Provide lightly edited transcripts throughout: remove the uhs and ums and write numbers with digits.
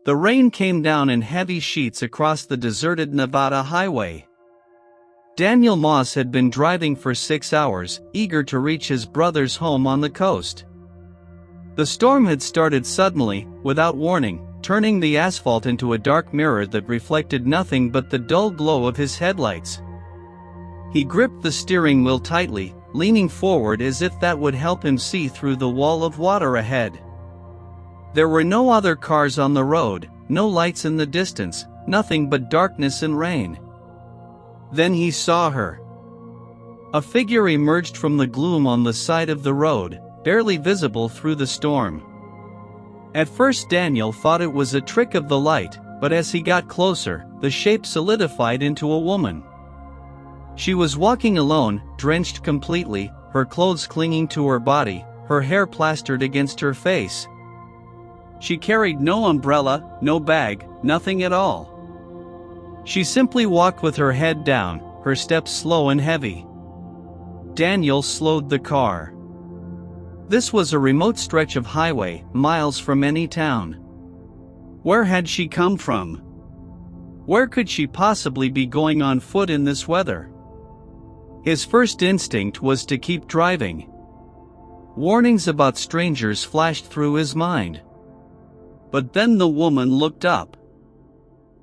The rain came down in heavy sheets across the deserted Nevada highway. Daniel Moss had been driving for 6 hours, eager to reach his brother's home on the coast. The storm had started suddenly, without warning, turning the asphalt into a dark mirror that reflected nothing but the dull glow of his headlights. He gripped the steering wheel tightly, leaning forward as if that would help him see through the wall of water ahead. There were no other cars on the road, no lights in the distance, nothing but darkness and rain. Then he saw her. A figure emerged from the gloom on the side of the road, barely visible through the storm. At first Daniel thought it was a trick of the light, but as he got closer, the shape solidified into a woman. She was walking alone, drenched completely, her clothes clinging to her body, her hair plastered against her face. She carried no umbrella, no bag, nothing at all. She simply walked with her head down, her steps slow and heavy. Daniel slowed the car. This was a remote stretch of highway, miles from any town. Where had she come from? Where could she possibly be going on foot in this weather? His first instinct was to keep driving. Warnings about strangers flashed through his mind. But then the woman looked up.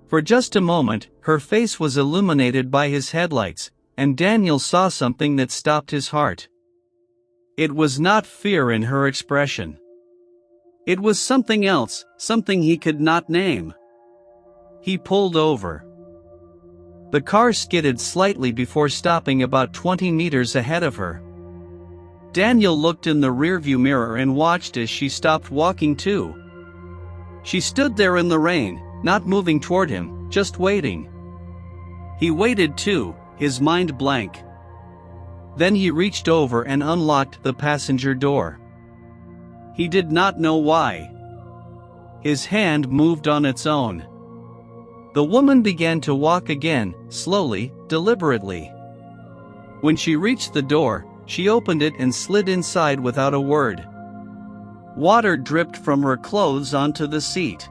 For just a moment, her face was illuminated by his headlights, and Daniel saw something that stopped his heart. It was not fear in her expression. It was something else, something he could not name. He pulled over. The car skidded slightly before stopping about 20 meters ahead of her. Daniel looked in the rearview mirror and watched as she stopped walking too. She stood there in the rain, not moving toward him, just waiting. He waited too, his mind blank. Then he reached over and unlocked the passenger door. He did not know why. His hand moved on its own. The woman began to walk again, slowly, deliberately. When she reached the door, she opened it and slid inside without a word. Water dripped from her clothes onto the seat.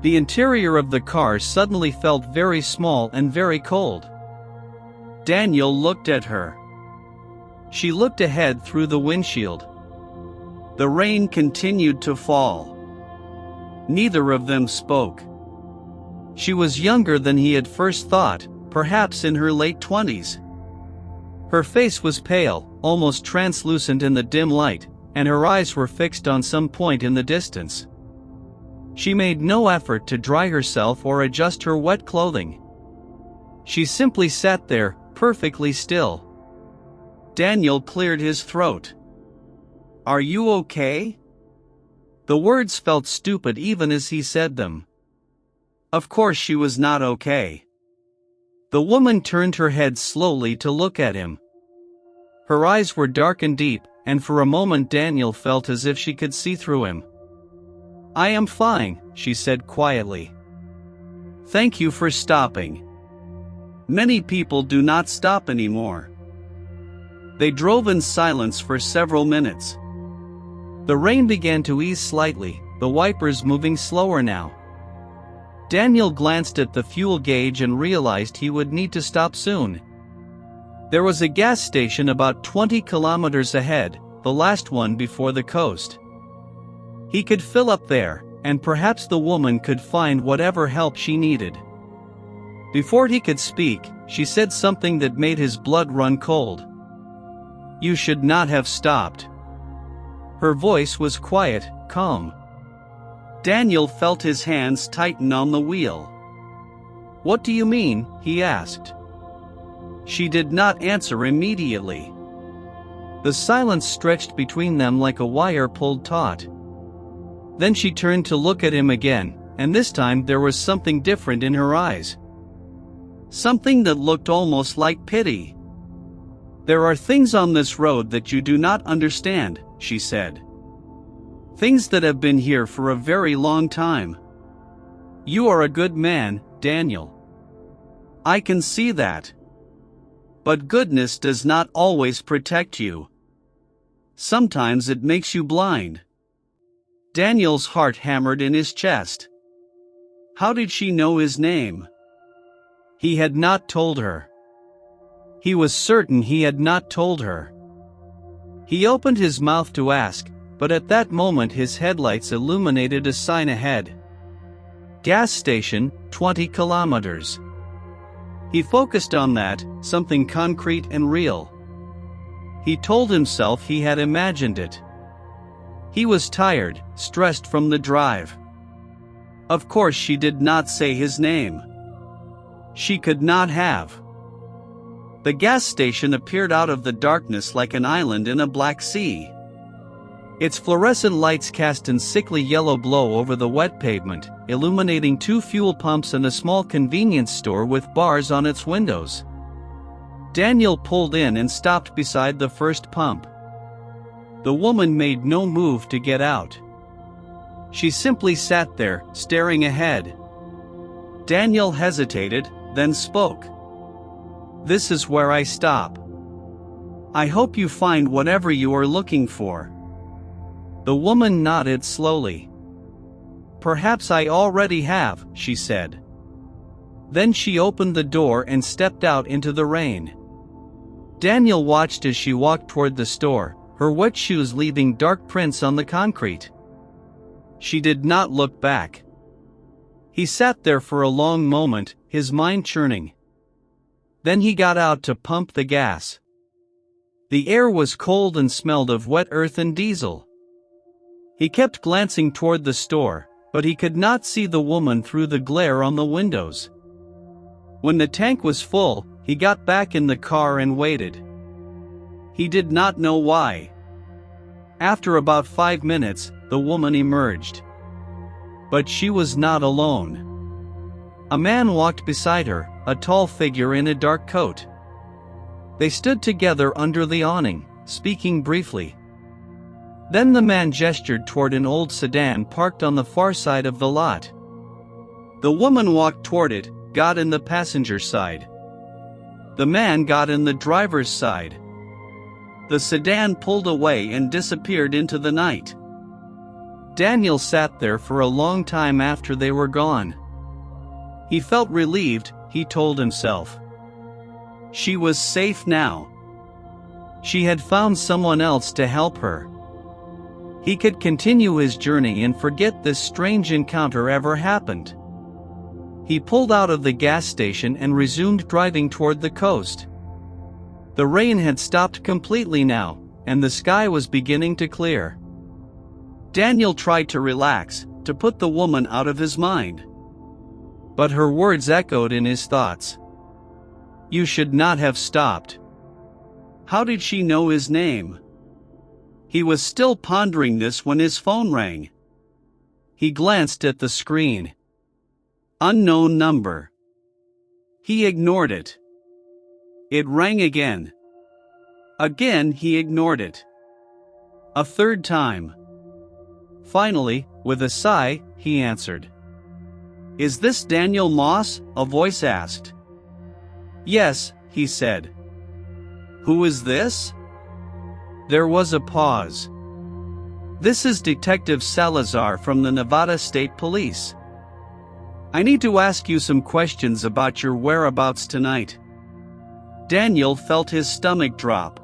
The interior of the car suddenly felt very small and very cold. Daniel looked at her. She looked ahead through the windshield. The rain continued to fall. Neither of them spoke. She was younger than he had first thought, perhaps in her late 20s. Her face was pale, almost translucent in the dim light, and her eyes were fixed on some point in the distance. She made no effort to dry herself or adjust her wet clothing. She simply sat there, perfectly still. Daniel cleared his throat. "Are you okay?" The words felt stupid even as he said them. Of course she was not okay. The woman turned her head slowly to look at him. Her eyes were dark and deep, and for a moment Daniel felt as if she could see through him. "I am fine," she said quietly. "Thank you for stopping." Many people do not stop anymore. They drove in silence for several minutes. The rain began to ease slightly, the wipers moving slower now. Daniel glanced at the fuel gauge and realized he would need to stop soon. There was a gas station about 20 kilometers ahead, the last one before the coast. He could fill up there, and perhaps the woman could find whatever help she needed. Before he could speak, she said something that made his blood run cold. "You should not have stopped." Her voice was quiet, calm. Daniel felt his hands tighten on the wheel. "What do you mean?" he asked. She did not answer immediately. The silence stretched between them like a wire pulled taut. Then she turned to look at him again, and this time there was something different in her eyes. Something that looked almost like pity. "There are things on this road that you do not understand," she said. "Things that have been here for a very long time. You are a good man, Daniel. I can see that. But goodness does not always protect you. Sometimes it makes you blind." Daniel's heart hammered in his chest. How did she know his name? He had not told her. He was certain he had not told her. He opened his mouth to ask, but at that moment his headlights illuminated a sign ahead. Gas station, 20 kilometers. He focused on that, something concrete and real. He told himself he had imagined it. He was tired, stressed from the drive. Of course she did not say his name. She could not have. The gas station appeared out of the darkness like an island in a black sea. Its fluorescent lights cast a sickly yellow glow over the wet pavement, illuminating 2 fuel pumps and a small convenience store with bars on its windows. Daniel pulled in and stopped beside the first pump. The woman made no move to get out. She simply sat there, staring ahead. Daniel hesitated, then spoke. "This is where I stop. I hope you find whatever you are looking for." The woman nodded slowly. "Perhaps I already have," she said. Then she opened the door and stepped out into the rain. Daniel watched as she walked toward the store, her wet shoes leaving dark prints on the concrete. She did not look back. He sat there for a long moment, his mind churning. Then he got out to pump the gas. The air was cold and smelled of wet earth and diesel. He kept glancing toward the store, but he could not see the woman through the glare on the windows. When the tank was full, he got back in the car and waited. He did not know why. After about 5 minutes, the woman emerged. But she was not alone. A man walked beside her, a tall figure in a dark coat. They stood together under the awning, speaking briefly. Then the man gestured toward an old sedan parked on the far side of the lot. The woman walked toward it, got in the passenger side. The man got in the driver's side. The sedan pulled away and disappeared into the night. Daniel sat there for a long time after they were gone. He felt relieved, he told himself. She was safe now. She had found someone else to help her. He could continue his journey and forget this strange encounter ever happened. He pulled out of the gas station and resumed driving toward the coast. The rain had stopped completely now, and the sky was beginning to clear. Daniel tried to relax, to put the woman out of his mind. But her words echoed in his thoughts. You should not have stopped. How did she know his name? He was still pondering this when his phone rang. He glanced at the screen. Unknown number. He ignored it. It rang again. Again he ignored it. A third time. Finally, with a sigh, he answered. Is this Daniel Moss? A voice asked. Yes, he said. Who is this? There was a pause. This is Detective Salazar from the Nevada State Police. I need to ask you some questions about your whereabouts tonight. Daniel felt his stomach drop.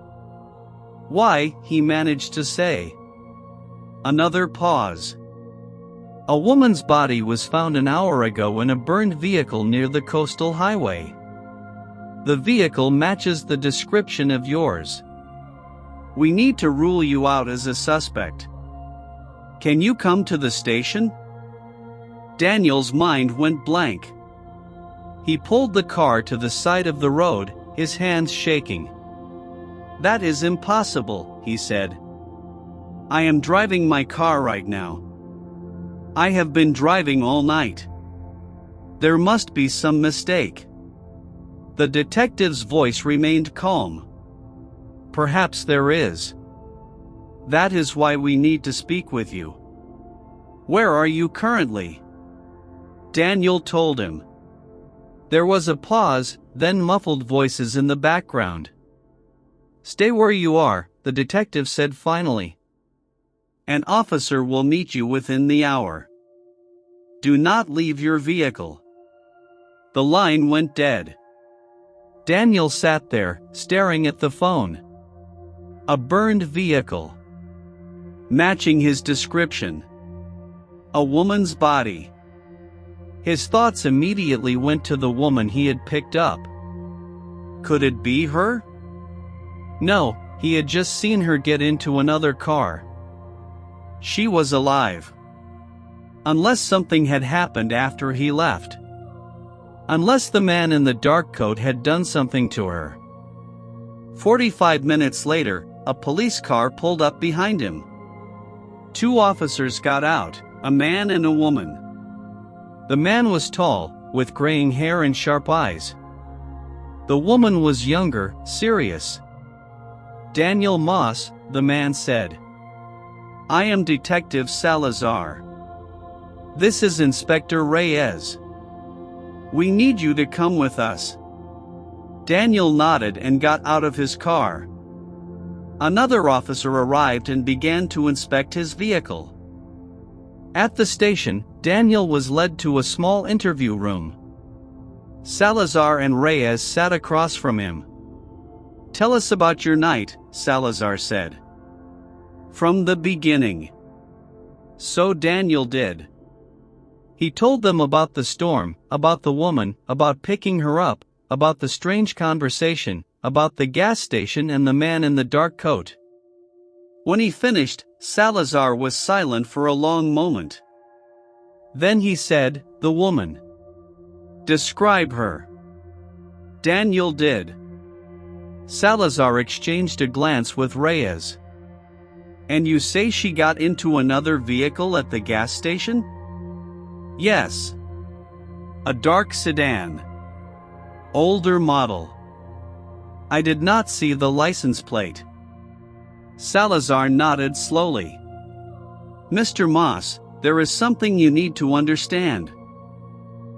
Why, he managed to say. Another pause. A woman's body was found an hour ago in a burned vehicle near the coastal highway. The vehicle matches the description of yours. We need to rule you out as a suspect. Can you come to the station? Daniel's mind went blank. He pulled the car to the side of the road, his hands shaking. That is impossible, he said. I am driving my car right now. I have been driving all night. There must be some mistake. The detective's voice remained calm. Perhaps there is. That is why we need to speak with you. Where are you currently? Daniel told him. There was a pause, then muffled voices in the background. Stay where you are, the detective said finally. An officer will meet you within the hour. Do not leave your vehicle. The line went dead. Daniel sat there, staring at the phone. A burned vehicle. Matching his description. A woman's body. His thoughts immediately went to the woman he had picked up. Could it be her? No, he had just seen her get into another car. She was alive. Unless something had happened after he left. Unless the man in the dark coat had done something to her. 45 minutes later, a police car pulled up behind him. 2 officers got out, a man and a woman. The man was tall, with graying hair and sharp eyes. The woman was younger, serious. Daniel Moss, the man said. I am Detective Salazar. This is Inspector Reyes. We need you to come with us. Daniel nodded and got out of his car. Another officer arrived and began to inspect his vehicle. At the station, Daniel was led to a small interview room. Salazar and Reyes sat across from him. Tell us about your night, Salazar said. From the beginning. So Daniel did. He told them about the storm, about the woman, about picking her up, about the strange conversation, about the gas station and the man in the dark coat. When he finished, Salazar was silent for a long moment. Then he said, the woman. Describe her. Daniel did. Salazar exchanged a glance with Reyes. And you say she got into another vehicle at the gas station? Yes. A dark sedan. Older model. I did not see the license plate. Salazar nodded slowly. Mr. Moss, there is something you need to understand.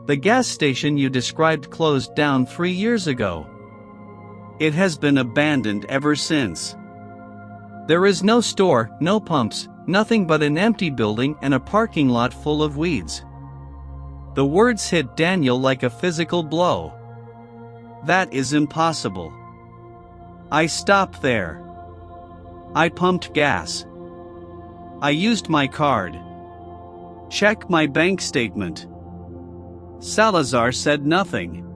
The gas station you described closed down 3 years ago. It has been abandoned ever since. There is no store, no pumps, nothing but an empty building and a parking lot full of weeds. The words hit Daniel like a physical blow. That is impossible. I stopped there. I pumped gas. I used my card. Check my bank statement. Salazar said nothing.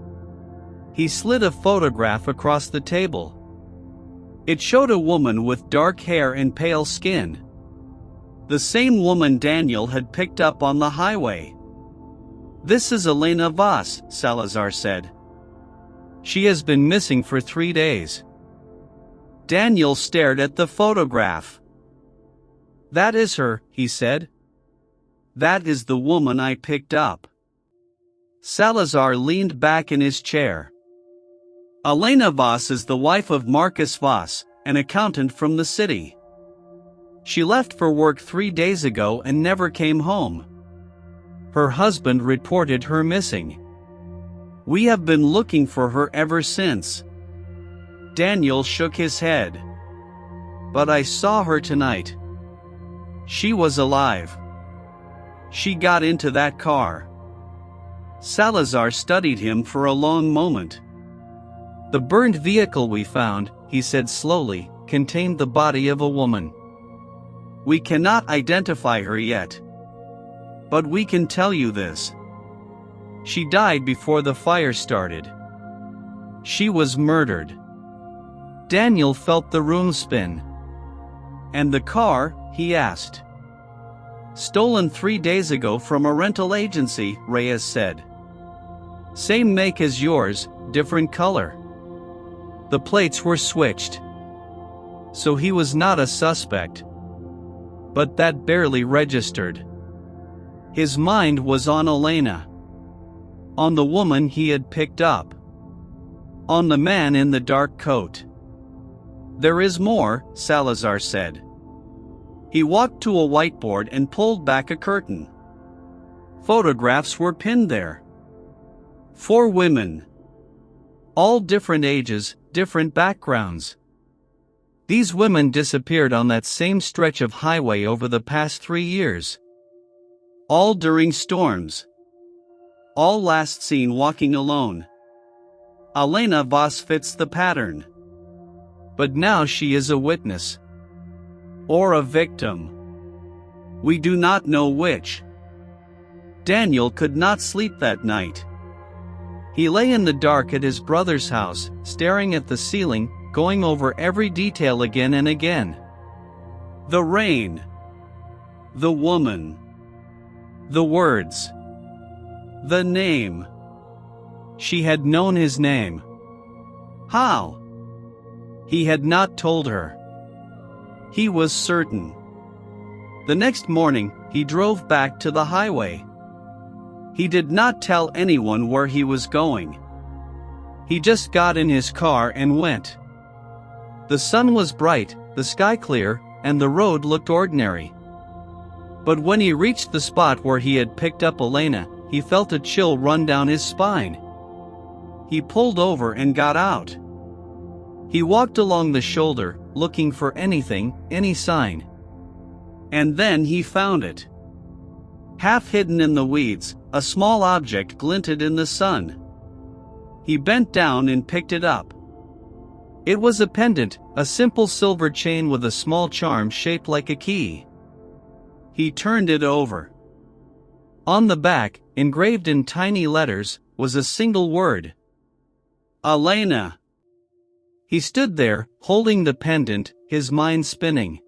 He slid a photograph across the table. It showed a woman with dark hair and pale skin. The same woman Daniel had picked up on the highway. This is Elena Vaz, Salazar said. She has been missing for 3 days. Daniel stared at the photograph. That is her, he said. That is the woman I picked up. Salazar leaned back in his chair. Elena Vaz is the wife of Marcus Vaz, an accountant from the city. She left for work 3 days ago and never came home. Her husband reported her missing. We have been looking for her ever since. Daniel shook his head. But I saw her tonight. She was alive. She got into that car. Salazar studied him for a long moment. The burned vehicle we found, he said slowly, contained the body of a woman. We cannot identify her yet. But we can tell you this. She died before the fire started. She was murdered. Daniel felt the room spin. And the car, he asked. Stolen 3 days ago from a rental agency, Reyes said. Same make as yours, different color. The plates were switched. So he was not a suspect. But that barely registered. His mind was on Elena. On the woman he had picked up. On the man in the dark coat. There is more, Salazar said. He walked to a whiteboard and pulled back a curtain. Photographs were pinned there. 4 women. All different ages, different backgrounds. These women disappeared on that same stretch of highway over the past 3 years. All during storms. All last seen walking alone. Elena Voss fits the pattern. But now she is a witness. Or a victim. We do not know which. Daniel could not sleep that night. He lay in the dark at his brother's house, staring at the ceiling, going over every detail again and again. The rain. The woman. The words. The name. She had known his name. How? He had not told her. He was certain. The next morning, he drove back to the highway. He did not tell anyone where he was going. He just got in his car and went. The sun was bright, the sky clear, and the road looked ordinary. But when he reached the spot where he had picked up Elena, he felt a chill run down his spine. He pulled over and got out. He walked along the shoulder, looking for anything, any sign. And then he found it. Half hidden in the weeds, a small object glinted in the sun. He bent down and picked it up. It was a pendant, a simple silver chain with a small charm shaped like a key. He turned it over. On the back, engraved in tiny letters, was a single word. Elena. He stood there, holding the pendant, his mind spinning.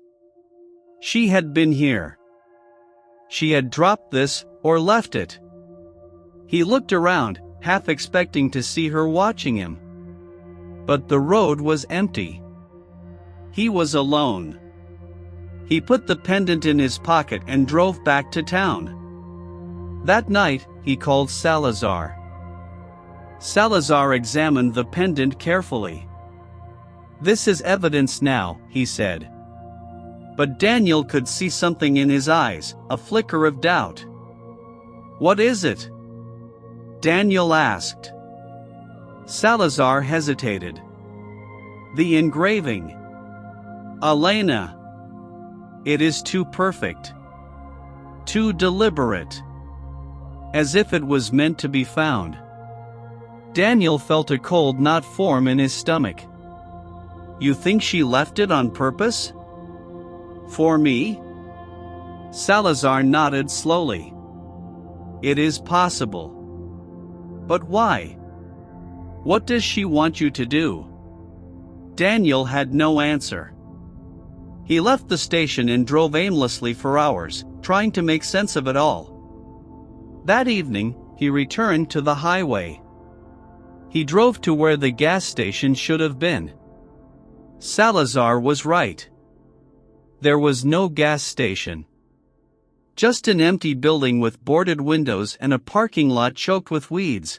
She had been here. She had dropped this, or left it. He looked around, half expecting to see her watching him. But the road was empty. He was alone. He put the pendant in his pocket and drove back to town. That night, he called Salazar. Salazar examined the pendant carefully. "This is evidence now," he said. But Daniel could see something in his eyes, a flicker of doubt. "What is it?" Daniel asked. Salazar hesitated. "The engraving. Elena. It is too perfect. Too deliberate. As if it was meant to be found." Daniel felt a cold knot form in his stomach. "You think she left it on purpose? For me?" Salazar nodded slowly. "It is possible. But why? What does she want you to do?" Daniel had no answer. He left the station and drove aimlessly for hours, trying to make sense of it all. That evening, he returned to the highway. He drove to where the gas station should have been. Salazar was right. There was no gas station. Just an empty building with boarded windows and a parking lot choked with weeds.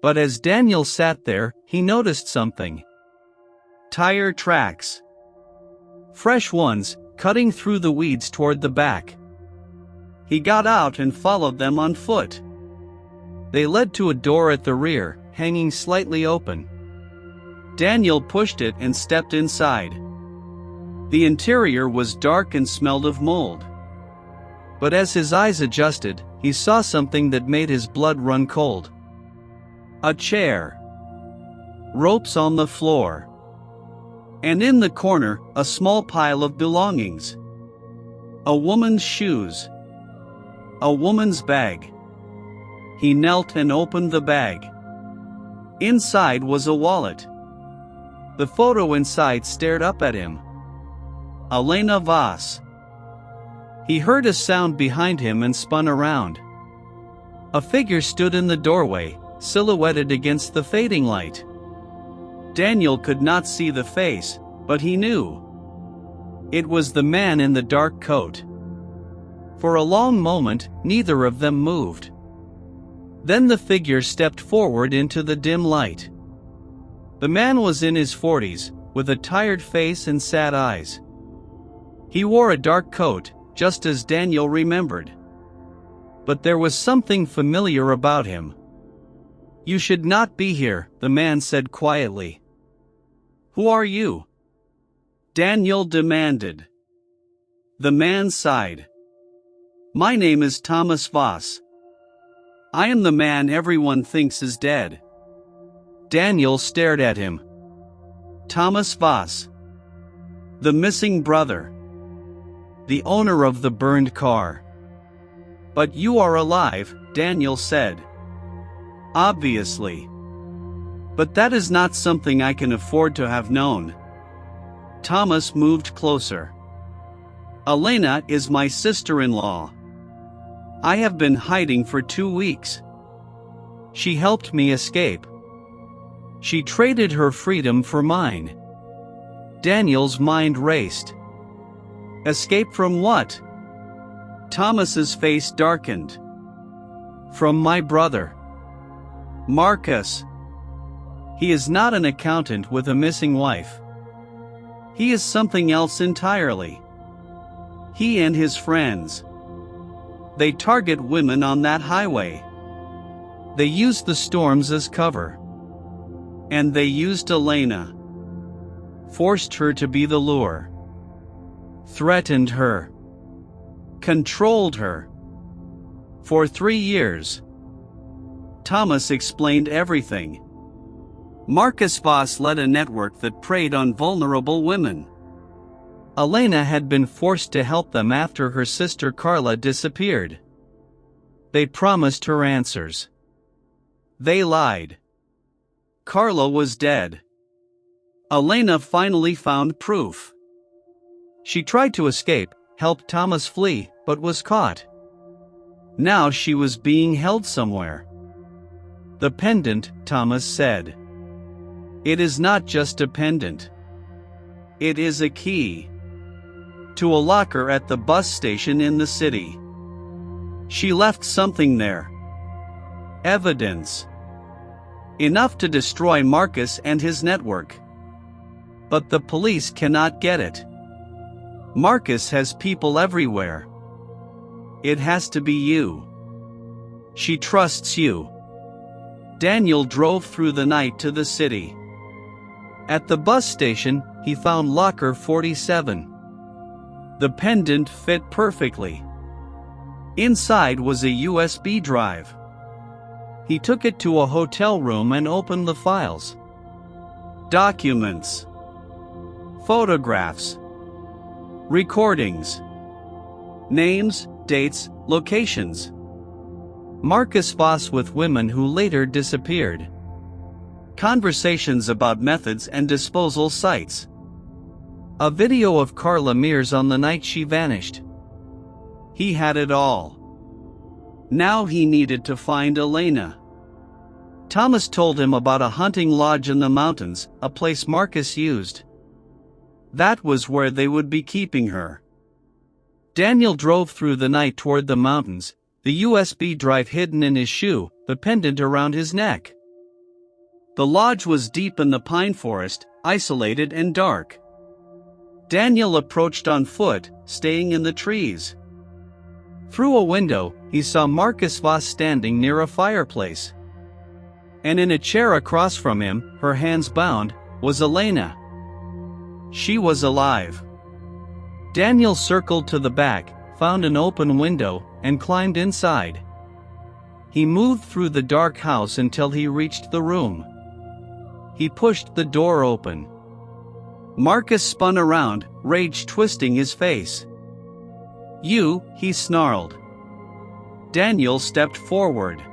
But as Daniel sat there, he noticed something. Tire tracks. Fresh ones, cutting through the weeds toward the back. He got out and followed them on foot. They led to a door at the rear, hanging slightly open. Daniel pushed it and stepped inside. The interior was dark and smelled of mold. But as his eyes adjusted, he saw something that made his blood run cold. A chair. Ropes on the floor. And in the corner, a small pile of belongings. A woman's shoes. A woman's bag. He knelt and opened the bag. Inside was a wallet. The photo inside stared up at him. Elena Voss. He heard a sound behind him and spun around. A figure stood in the doorway, silhouetted against the fading light. Daniel could not see the face, but he knew. It was the man in the dark coat. For a long moment, neither of them moved. Then the figure stepped forward into the dim light. The man was in his 40s, with a tired face and sad eyes. He wore a dark coat, just as Daniel remembered. But there was something familiar about him. "You should not be here," the man said quietly. "Who are you?" Daniel demanded. The man sighed. My name is Thomas Voss. I am the man everyone thinks is dead. Daniel stared at him. Thomas Voss. The missing brother. The owner of the burned car. But you are alive, Daniel said. Obviously. But that is not something I can afford to have known. Thomas moved closer. Elena is my sister-in-law. I have been hiding for 2 weeks. She helped me escape. She traded her freedom for mine. Daniel's mind raced. Escape from what? Thomas's face darkened. From my brother. Marcus. He is not an accountant with a missing wife. He is something else entirely. He and his friends. They target women on that highway. They use the storms as cover. And they used Elena. Forced her to be the lure. Threatened her. Controlled her. For 3 years. Thomas explained everything. Marcus Voss led a network that preyed on vulnerable women. Elena had been forced to help them after her sister Carla disappeared. They promised her answers. They lied. Carla was dead. Elena finally found proof. She tried to escape, helped Thomas flee, but was caught. Now she was being held somewhere. The pendant, Thomas said. It is not just a pendant. It is a key. To a locker at the bus station in the city. She left something there. Evidence. Enough to destroy Marcus and his network. But the police cannot get it. Marcus has people everywhere. It has to be you. She trusts you. Daniel drove through the night to the city. At the bus station, he found locker 47. The pendant fit perfectly. Inside was a USB drive. He took it to a hotel room and opened the files. Documents. Photographs. Recordings. Names, dates, locations. Marcus Voss with women who later disappeared. Conversations about methods and disposal sites. A video of Carla Mears on the night she vanished. He had it all. Now he needed to find Elena. Thomas told him about a hunting lodge in the mountains, a place Marcus used. That was where they would be keeping her. Daniel drove through the night toward the mountains, the USB drive hidden in his shoe, the pendant around his neck. The lodge was deep in the pine forest, isolated and dark. Daniel approached on foot, staying in the trees. Through a window, he saw Marcus Voss standing near a fireplace. And in a chair across from him, her hands bound, was Elena. She was alive. Daniel circled to the back, found an open window, and climbed inside. He moved through the dark house until he reached the room. He pushed the door open. Marcus spun around, rage twisting his face. "You," he snarled. Daniel stepped forward.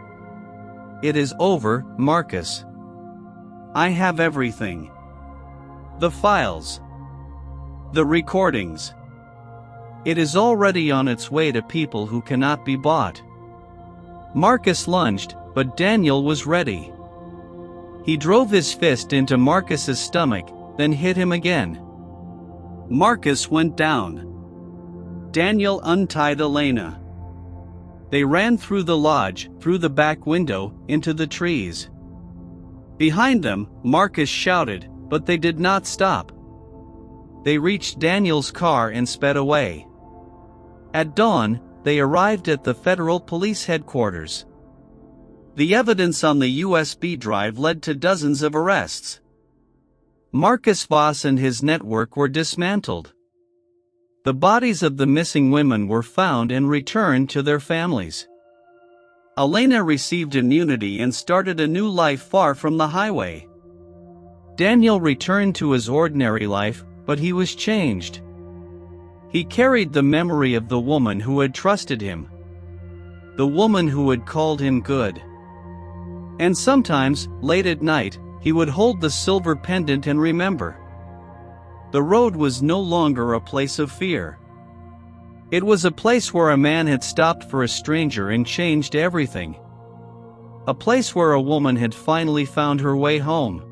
"It is over, Marcus. I have everything. The files. The recordings. It is already on its way to people who cannot be bought." Marcus lunged, but Daniel was ready. He drove his fist into Marcus's stomach, then hit him again. Marcus went down. Daniel untied Elena. They ran through the lodge, through the back window, into the trees. Behind them, Marcus shouted, but they did not stop. They reached Daniel's car and sped away. At dawn, they arrived at the federal police headquarters. The evidence on the USB drive led to dozens of arrests. Marcus Voss and his network were dismantled. The bodies of the missing women were found and returned to their families. Elena received immunity and started a new life far from the highway. Daniel returned to his ordinary life, but he was changed. He carried the memory of the woman who had trusted him, the woman who had called him good. And sometimes, late at night, he would hold the silver pendant and remember. The road was no longer a place of fear. It was a place where a man had stopped for a stranger and changed everything. A place where a woman had finally found her way home.